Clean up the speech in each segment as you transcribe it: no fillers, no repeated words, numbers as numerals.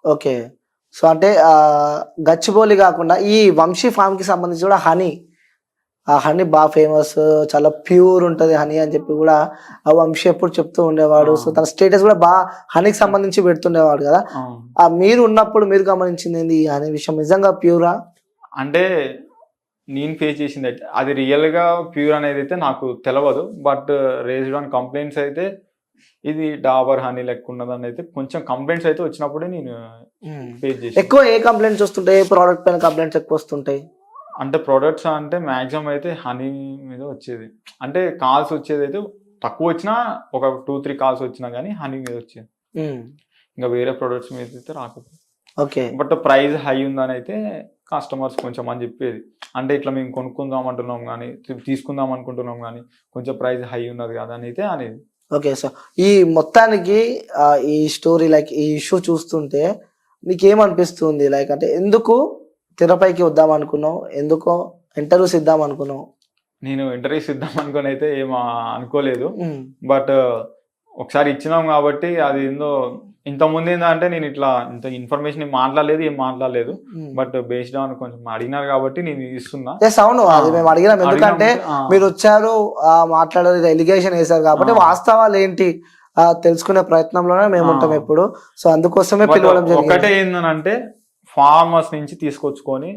Okay. So, అంటే గచ్చిబౌలి గాకుండా ఈ వంశీ ఫార్మ్‌కి సంబంధించి గూడా హనీ, ఆ హనీ ఫేమస్. చాలా ప్యూర్ ఉంటది హనీ అని చెప్పి గూడా ఆ వంశీ ఎప్పుడు చెప్తూ ఉండేవాడు. సో, తన స్టేటస్ గూడా హనీకి సంబంధించి పెడుతుండేవాడు గదా! మీరు ఉన్నప్పుడు మీరు గమనించిందేంది ఈ హనీ విషయం? నిజంగా ప్యూరా? అంటే నేను ఫేస్ చేసిందయితే అది రియల్‌గా ప్యూర్ అనేదైతే నాకు తెలవదు. బట్ రేజ్డ్ ఆన్ కంప్లెయింట్స్ అయితే ఇది డాబర్ హనీ లెక్కున్నదనైతే కొంచెం కంప్లెయింట్స్ అయితే వచ్చినప్పుడే నేను ఫేస్ చేశాను. ఎక్కువ ఏ కంప్లెయింట్స్ వస్తుంటాయి? ఏ ప్రొడక్ట్ పైన కంప్లెయింట్స్ ఎక్కువొస్తుంటాయి? అంటే ప్రొడక్ట్స్ అంటే మాక్సిమం అయితే హనీ మీద వచ్చేది. అంటే కాల్స్ వచ్చేదైతే తక్కువొచ్చినా ఒక 2, 3 కాల్స్ వచ్చినా గానీ హనీ మీద వచ్చేది. ఇంక వేరే ప్రొడక్ట్స్ మీద అయితే రాకపోయేది. ఓకే. బట్ ప్రైస్ హై ఉందనైతే కస్టమర్స్ కొంచెం అని చెప్పేది. అంటే ఇట్లా మేము కొనుక్కుందాం అంటున్నాం గానీ, తీసుకుందాం అనుకుంటున్నాం గానీ, కొంచెం ప్రైస్ హై ఉన్నది కదా అని అయితే అనేది. ఓకే. సో, ఈ మొత్తానికి ఈ స్టోరీ లైక్ ఈ ఇష్యూ చూస్తుంటే నీకేమనిపిస్తుంది? లైక్ అంటే ఎందుకు తెరపైకి వద్దామనుకున్నావు? ఎందుకు ఇంటర్వ్యూస్ ఇద్దామనుకున్నావు? నేను ఇంటర్వ్యూస్ ఇద్దాం అనుకోనైతే ఏం అనుకోలేదు. హ్మ్. బట్ ఒకసారి ఇచ్చినాం కాబట్టి అది ఏందో ఇంతకుముందు ఏందంటే నేను ఇట్లా ఇంత ఇన్ఫర్మేషన్ ఏం మాట్లాడలేదు. బట్ బేస్డ్ ఆన్ కొంచెం అడిగినారు కాబట్టి నేను ఇస్తున్నా. యెస్. అవును. అది మేము అడిగినాం. ఎందుకంటే మీరొచ్చారు, మాట్లాడారు, ఎలిగేషన్ ఏసారు కాబట్టి వాస్తవాలేంటి తెలుసుకునే ప్రయత్నంలోనే మేముంటాం ఎప్పుడు. సో, అందుకోసమే పిలవడం జరిగింది. ఒకటే ఏందనంటే ఫార్మర్స్ నుంచి తీసుకొచ్చుకొని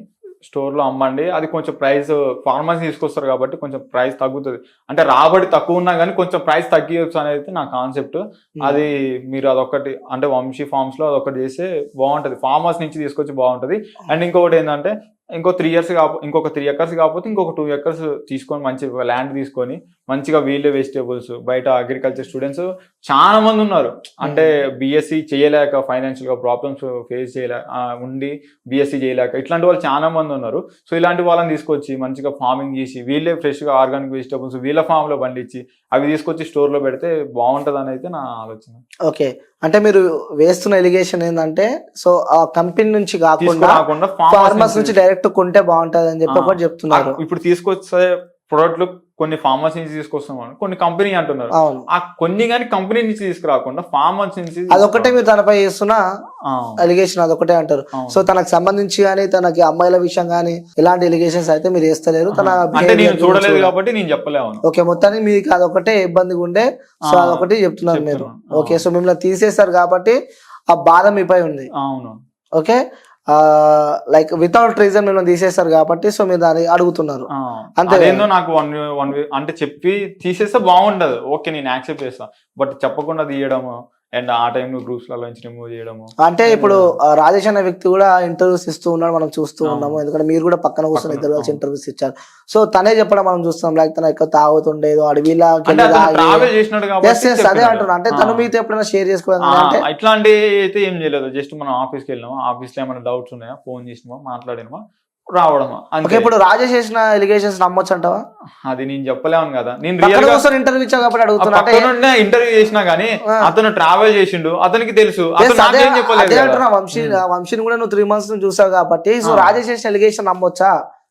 స్టోర్‌లో అమ్మండి. అది కొంచెం ప్రైస్ ఫార్మర్స్ తీసుకొస్తారు కాబట్టి కొంచెం ప్రైస్ తగ్గుతది. అంటే రాబడి తక్కువ ఉన్నా గానీ కొంచెం ప్రైస్ తగ్గియొచ్చు అనేది నా కాన్సెప్ట్. అది మీరు అదొక్కటి అంటే వంశీ ఫార్మ్స్‌లో అదొకటి చేస్తే బావుంటది. ఫార్మర్స్ నుంచి తీసుకొచ్చి బావుంటది. అండ్ ఇంకొకటి ఏందంటే ఇంకొక 3 ఎకర్స్ కాకపోతే ఇంకొక 2 ఎకర్స్ తీసుకొని మంచి ల్యాండ్ తీసుకొని మంచిగా వీళ్ళే వెజిటేబుల్స్ బయట అగ్రికల్చర్ స్టూడెంట్స్ చాలా మంది ఉన్నారు. అంటే బీఎస్సీ చేయలేక ఫైనాన్షియల్‌గా ప్రాబ్లమ్స్ ఫేస్ ఉండి బీఎస్సీ చేయలేక ఇట్లాంటి వాళ్ళు చాలా మంది ఉన్నారు. సో, ఇలాంటి వాళ్ళని తీసుకొచ్చి మంచిగా ఫార్మింగ్ చేసి వీళ్ళే ఫ్రెష్‌గా ఆర్గానిక్ వెజిటేబుల్స్ వీళ్ళ ఫామ్‌లో పండించి అవి తీసుకొచ్చి స్టోర్‌లో పెడితే బావుంటదని అయితే నా ఆలోచన. ఓకే. అంటే మీరు వేస్తున్న ఎలిగేషన్ ఏందంటే సో, ఆ కంపెనీ నుంచి కాకుండా ఫార్మర్స్ నుంచి డైరెక్ట్ కొంటే బాగుంటదని చెప్పి ఒకటి చెప్తున్నారు. ఇప్పుడు తీసుకొచ్చే ప్రొడక్ట్లు కొన్ని ఫార్మర్స్ నుంచి తీసుకొస్తున్నాం, కొన్ని కంపెనీ అంటున్నారు. అవును. ఆ కొన్ని కానీ కంపెనీ నుంచి తీసుకురాకుండా ఫార్మర్స్ నుంచి అదొకటే మీరు తనపై చేస్తున్న ఎలిగేషన్ అదొకటే అంటారు. సో, తనకు సంబంధించి కానీ తనకి అమ్మాయిల విషయం కానీ ఎలాంటి ఎలిగేషన్స్ అయితే మీరు వేస్తలేరు. తన నేను చూడలేదు కాబట్టి నేను చెప్పలేము. ఓకే. మొత్తానికి మీకు అదొకటే ఇబ్బందిగా ఉండే. సో, అదొకటి చెప్తున్నారు మీరు. ఓకే. సో, మిమ్మల్ని తీసేస్తారు కాబట్టి ఆ బాధ మీపై ఉంది. అవును. ఓకే. లైక్ వితౌట్ రీజన్ మిమ్మల్ని తీసేస్తారు కాబట్టి సో, మీరు దాన్ని అడుగుతున్నారు. అంతే. నాకు వన్ అంటే చెప్పి తీసేస్తే బాగుండదు. ఓకే, నేను యాక్సెప్ట్ చేస్తా. బట్ చెప్పకుండా తీయడము అండ్ ఆ టైంలో గ్రూప్స్‌లలో నుంచి రిమూవ్ చేయడము. అంటే ఇప్పుడు రాజేష్ అనే వ్యక్తి కూడా ఇంటర్వ్యూస్ ఇస్తూ ఉన్నాడు, మనం చూస్తూ ఉన్నాము. ఎందుకంటే మీరు కూడా పక్కన కూర్చొని ఇద్దరు కలిసి ఇంటర్వ్యూస్ ఇచ్చారు. సో, తనే చెప్పడం మనం చూస్తాం. లైక్ తను ఎక్కువ తాగుతుండేదో అడవిలా ట్రావెల్ చేసినాడు కాబట్టి అదే అంటున్నా. అంటే తను మీతో ఎప్పుడైనా షేర్ చేసుకోవడం అంటే ఇట్లాంటి అయితే ఏం చేయలేదు. జస్ట్ మనం ఆఫీస్కి వెళ్ళాము, ఆఫీస్లో ఏమైనా డౌట్స్ ఉన్నాయా ఫోన్ చేసినామా మాట్లాడినామా రావడమా. ఇప్పుడు రాజేష్ చేసిన ఎలిగేషన్స్ నమ్మొచ్చు అంటావా? అది నేను చెప్పలేను కదా. నేను ఇంటర్వ్యూ ఇచ్చా కాబట్టి అడుగుతున్నా. ఇంటర్వ్యూ చేసినా గానీ అతను ట్రావెల్ చేసిండు, అతనికి తెలుసు. వంశీని కూడా నువ్వు 3 months నుంచి చూసావు కాబట్టి సో, రాజేష్ చేసిన ఎలిగేషన్ నమ్మొచ్చా?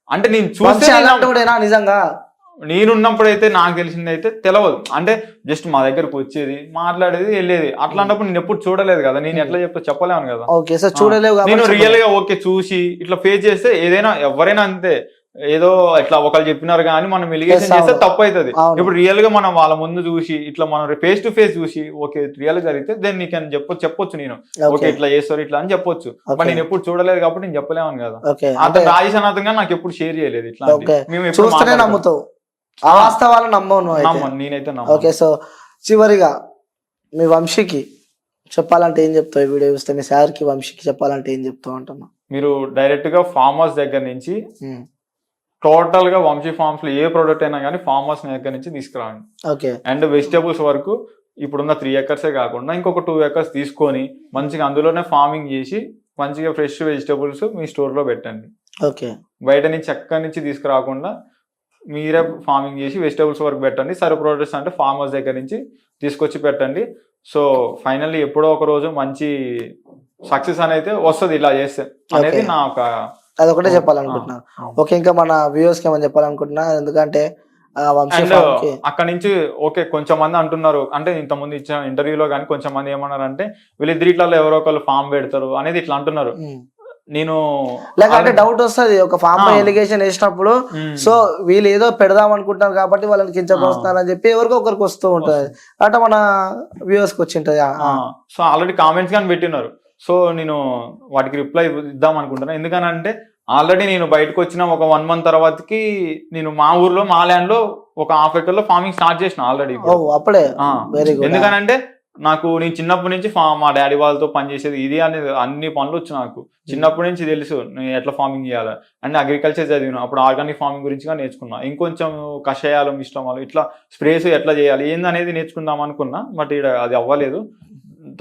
అంటే నేను చూసి నిజంగా నేనున్నప్పుడైతే నాకు తెలిసింది అయితే తెలియదు. అంటే జస్ట్ మా దగ్గరకు వచ్చేది, మాట్లాడేది, వెళ్ళేది. అట్లాంటప్పుడు నేను ఎప్పుడు చూడలేదు కదా. నేను ఎట్లా చెప్పలేను కదా. ఓకే. సో, చూడలేవు. నేను రియల్ గా ఓకే చూసి ఇట్లా ఫేస్ చేస్తే ఏదైనా ఎవరైనా అంతే, ఏదో ఇట్లా ఒకళ్ళు చెప్పినారు కానీ మనం ఎలిగేషన్ చేస్తే తప్పు అవుతుంది. ఇప్పుడు రియల్ గా మనం వాళ్ళ ముందు చూసి ఇట్లా మనం ఫేస్ టు ఫేస్ చూసి ఓకే రియల్ గా జరిగితే దెన్ నీకు చెప్పొచ్చు. నేను ఓకే ఇట్లా చేస్తారు ఇట్లా అని చెప్పొచ్చు. బట్ నేను ఎప్పుడు చూడలేదు కాబట్టి నేను చెప్పలేను కదా. అతను రాజేష్ అనాథంగా నాకు ఎప్పుడు షేర్ చేయలేదు. ఇట్లా చూస్తేనే నమ్ముతావు, ఆ వాస్తవాలు నమ్మవు నేనైతే. ఓకే. సో, చివరిగా మీ వంశీకి చెప్పాలంటే ఏం చెప్తావు? ఈ వీడియో చూస్తే మీ సార్కి వంశీకి చెప్పాలంటే ఏం చెప్తావు అంటున్నా? మీరు డైరెక్ట్ గా ఫార్మర్స్ దగ్గర నుంచి టోటల్ గా వంశీ ఫార్మ్స్ లో ఏ ప్రొడక్ట్ అయినా కానీ ఫార్మర్స్ దగ్గర నుంచి తీసుకురాండి. ఓకే. అండ్ వెజిటేబుల్స్ వరకు ఇప్పుడున్న 3 ఎకర్సే కాకుండా ఇంకొక 2 ఎకర్స్ తీసుకొని మంచిగా అందులోనే ఫార్మింగ్ చేసి మంచిగా ఫ్రెష్ వెజిటేబుల్స్ మీ స్టోర్ లో పెట్టండి. ఓకే. బయట నుంచి ఎక్కడి నుంచి తీసుకురాకుండా మీరే ఫార్మింగ్ చేసి వెజిటేబుల్స్ వరకు పెట్టండి. సరే ప్రొడక్ట్స్ అంటే ఫార్మర్స్ దగ్గర నుంచి తీసుకొచ్చి పెట్టండి. సో, ఫైనల్లీ ఎప్పుడో ఒక రోజు మంచి సక్సెస్ అనేది వస్తుంది ఇలా చేస్తే అనేది నా ఒక అదొకటే చెప్పాలనుకుంటున్నాను. ఓకే. ఇంకా మన వ్యూవర్స్కి ఏమైనా చెప్పాలనుకుంటున్నా? ఎందుకంటే వంశీ అండ్ farm కి అక్కడ నుంచి ఓకే కొంచెం మంది అంటున్నారు, అంటే ఇంతకుముందు ఇచ్చిన ఇంటర్వ్యూలో కానీ కొంచెం మంది ఏమన్నారు అంటే వీళ్ళిద్దరిట్లలో ఎవరో ఒకళ్ళు ఫామ్ పెడతారు అనేది ఇట్లా అంటున్నారు. ఉమ్. నేను లేకంటే డౌట్ వస్తుంది ఒక ఫామ్ పై ఆ. ఎలిగేషన్ వేసినప్పుడు, సో వీళ్ళు ఏదో పెడదాం అనుకుంటారు కాబట్టి వాళ్ళని కించపరుస్తున్నారు అని చెప్పి ఎవరికో ఒకరికి వస్తూ ఉంటది, అంటే మన వ్యూవర్స్ కి వచ్చింటది. సో ఆల్రెడీ కామెంట్స్ కానీ పెట్టినారు. సో నేను వాటికి రిప్లై ఇద్దాం అనుకుంటున్నా. ఎందుకనంటే ఆల్రెడీ నేను బయటకు వచ్చిన ఒక 1 month తర్వాతకి నేను మా ఊర్లో మా ల్యాండ్ లో ఒక హాఫ్ ఎకర్ లో ఫార్మింగ్ స్టార్ట్ చేసిన ఆల్రెడీ. ఓ అప్పుడే వెరీ గుడ్. ఎందుకనంటే నాకు నేను చిన్నప్పటి నుంచి మా డాడీ వాళ్ళతో పనిచేసేది ఇది అనేది అన్ని పనులు వచ్చు నాకు చిన్నప్పటి నుంచి తెలుసు నేను ఎట్లా ఫార్మింగ్ చేయాలి. అండ్ అగ్రికల్చర్ చదివిన అప్పుడు ఆర్గానిక్ ఫార్మింగ్ గురించి నేర్చుకున్నా. ఇంకొంచెం కషాయాలు మిశ్రమాలు ఇట్లా స్ప్రేస్ ఎట్లా చేయాలి ఏందనేది నేర్చుకుందాం అనుకున్నా, బట్ ఇక్కడ అది అవ్వలేదు.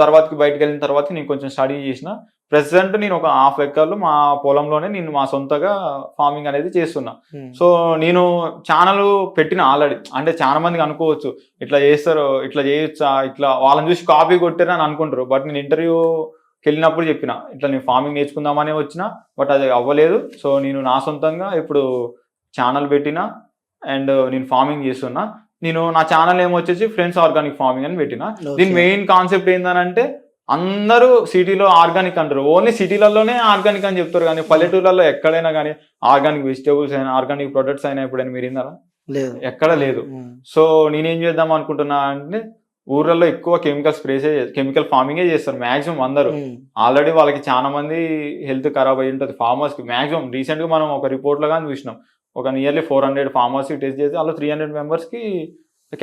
తర్వాతకి బయటకు వెళ్ళిన తర్వాత నేను కొంచెం స్టడీ చేసిన. ప్రెసెంట్ నేను ఒక హాఫ్ ఎకర్లు మా పొలంలోనే నేను మా సొంతగా ఫార్మింగ్ అనేది చేస్తున్నా. సో నేను ఛానల్ పెట్టిన ఆల్రెడీ, అంటే చాలా మందికి అనుకోవచ్చు ఇట్లా చేస్తారు ఇట్లా చేయొచ్చా, ఇట్లా వాళ్ళని చూసి కాపీ కొట్టారు అని అనుకుంటారు. బట్ నేను ఇంటర్వ్యూకి వెళ్ళినప్పుడు చెప్పిన ఇట్లా నేను ఫార్మింగ్ నేర్చుకుందామనే వచ్చిన, బట్ అది అవ్వలేదు. సో నేను నా సొంతంగా ఇప్పుడు ఛానల్ పెట్టిన అండ్ నేను ఫార్మింగ్ చేస్తున్నా. నేను నా ఛానల్ ఏమొచ్చేసి ఫ్రెండ్స్ ఆర్గానిక్ ఫార్మింగ్ అని పెట్టిన. దీని మెయిన్ కాన్సెప్ట్ ఏంటంటే అందరూ సిటీలో ఆర్గానిక్ అంటారు, ఓన్లీ సిటీలలోనే ఆర్గానిక్ అని చెప్తారు, కానీ పల్లెటూర్లలో ఎక్కడైనా కానీ ఆర్గానిక్ వెజిటేబుల్స్ అయినా ఆర్గానిక్ ప్రొడక్ట్స్ అయినా ఎప్పుడైనా మీరు విన్నారా? ఎక్కడ లేదు. సో నేనేం చేద్దాం అనుకుంటున్నా అంటే ఊర్లలో ఎక్కువ కెమికల్ ఫార్మింగే చేస్తారు మాక్సిమం అందరూ. ఆల్రెడీ వాళ్ళకి చాలా మంది హెల్త్ ఖరాబ్ అయి ఉంటుంది ఫార్మర్స్ కి. మాక్సిమం రీసెంట్ గా మనం ఒక రిపోర్ట్ లో కానీ చూసినాం, ఒక నియర్లీ 400 ఫార్మర్స్ కి టెస్ట్ చేసి అందులో 300 members కి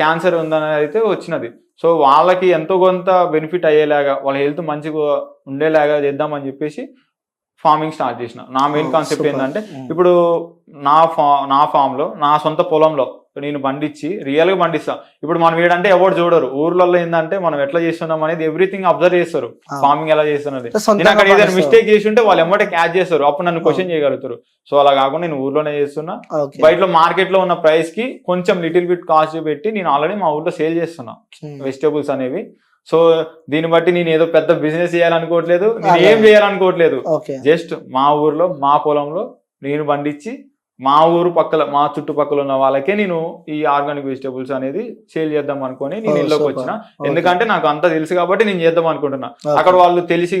క్యాన్సర్ ఉందని అయితే వచ్చినది. సో వాళ్ళకి ఎంతో కొంత బెనిఫిట్ అయ్యేలాగా వాళ్ళ హెల్త్ మంచిగా ఉండేలాగా చేద్దామని చెప్పేసి ఫార్మింగ్ స్టార్ట్ చేసిన. నా మెయిన్ కాన్సెప్ట్ ఏంటంటే ఇప్పుడు నా ఫామ్ లో నా సొంత పొలంలో నేను పండించి రియల్ గా పండిస్తా. ఇప్పుడు మనం ఏంటంటే ఎవరు చూడరు, ఊర్లలో ఏంటంటే మనం ఎట్లా చేస్తున్నాం అనేది ఎవ్రీథింగ్ అబ్జర్వ్ చేస్తారు, ఫార్మింగ్ ఎలా చేస్తున్నది. నేను అక్కడ ఏదైనా మిస్టేక్ చేసి ఉంటే వాళ్ళు ఎమ్మటే క్యాచ్ చేస్తారు, అప్పుడు నన్ను క్వశ్చన్ చేయగలుగుతారు. సో అలా కాకుండా నేను ఊర్లోనే చేస్తున్నా. బయటలో మార్కెట్ లో ఉన్న ప్రైస్ కి కొంచెం లిటిల్ బిట్ కాస్ట్ పెట్టి నేను ఆల్రెడీ మా ఊర్లో సేల్ చేస్తున్నా వెజిటేబుల్స్ అనేవి. సో దీన్ని బట్టి నేను ఏదో పెద్ద బిజినెస్ చేయాలనుకోవట్లేదు, నేను ఏం చేయాలనుకోవట్లేదు. జస్ట్ మా ఊర్లో మా పొలంలో నేను పండించి మా ఊరు పక్కల మా చుట్టుపక్కల ఉన్న వాళ్ళకే నేను ఈ ఆర్గానిక్ వెజిటేబుల్స్ అనేది సేల్ చేద్దాం అనుకుని నేను ఇళ్ళకి వచ్చిన. ఎందుకంటే నాకు అంతా తెలుసు కాబట్టి నేను చేద్దాం అనుకుంటున్నా. అక్కడ వాళ్ళు తెలిసి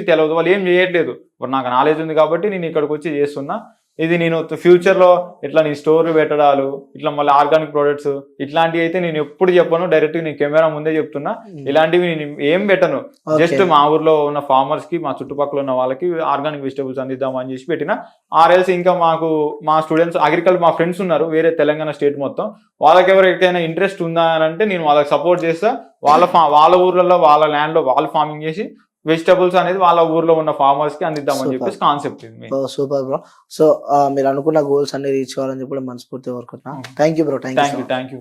తెలియదు, వాళ్ళు ఏం చేయట్లేదు. ఇప్పుడు నాకు నాలెడ్జ్ ఉంది కాబట్టి నేను ఇక్కడికి వచ్చి చేస్తున్నా. ఇది నేను ఫ్యూచర్ లో ఇట్లా నేను స్టోర్ పెట్టడాలు ఇట్లా మళ్ళీ ఆర్గానిక్ ప్రొడక్ట్స్ ఇట్లాంటివి అయితే నేను ఎప్పుడు చెప్పను, డైరెక్ట్ నేను కెమెరా ముందే చెప్తున్నా. ఇలాంటివి నేను ఏం పెట్టను, జస్ట్ మా ఊర్లో ఉన్న ఫార్మర్స్ కి మా చుట్టుపక్కల ఉన్న వాళ్ళకి ఆర్గానిక్ వెజిటేబుల్స్ అందిద్దామని చేసి పెట్టిన. ఆర్ఎల్స్ ఇంకా మా స్టూడెంట్స్ అగ్రికల్చర్ మా ఫ్రెండ్స్ ఉన్నారు వేరే తెలంగాణ స్టేట్ మొత్తం, వాళ్ళకి ఎవరికైనా ఇంట్రెస్ట్ ఉందా అని అంటే నేను వాళ్ళకి సపోర్ట్ చేస్తా. వాళ్ళ ఊర్లలో వాళ్ళ ల్యాండ్ లో వాళ్ళు ఫార్మింగ్ చేసి వెజిటబుల్స్ అనేది వాళ్ళ ఊర్లో ఉన్న ఫార్మర్స్ కి అందిద్దామని చెప్పేసి కాన్సెప్ట్ ఇది. Super bro. సో మీరు అనుకున్న గోల్స్ అన్ని రీచ్ కావాలని చెప్పి మనస్ఫూర్తిగా కోరుకుంటున్నా. Thank you bro. Thank you.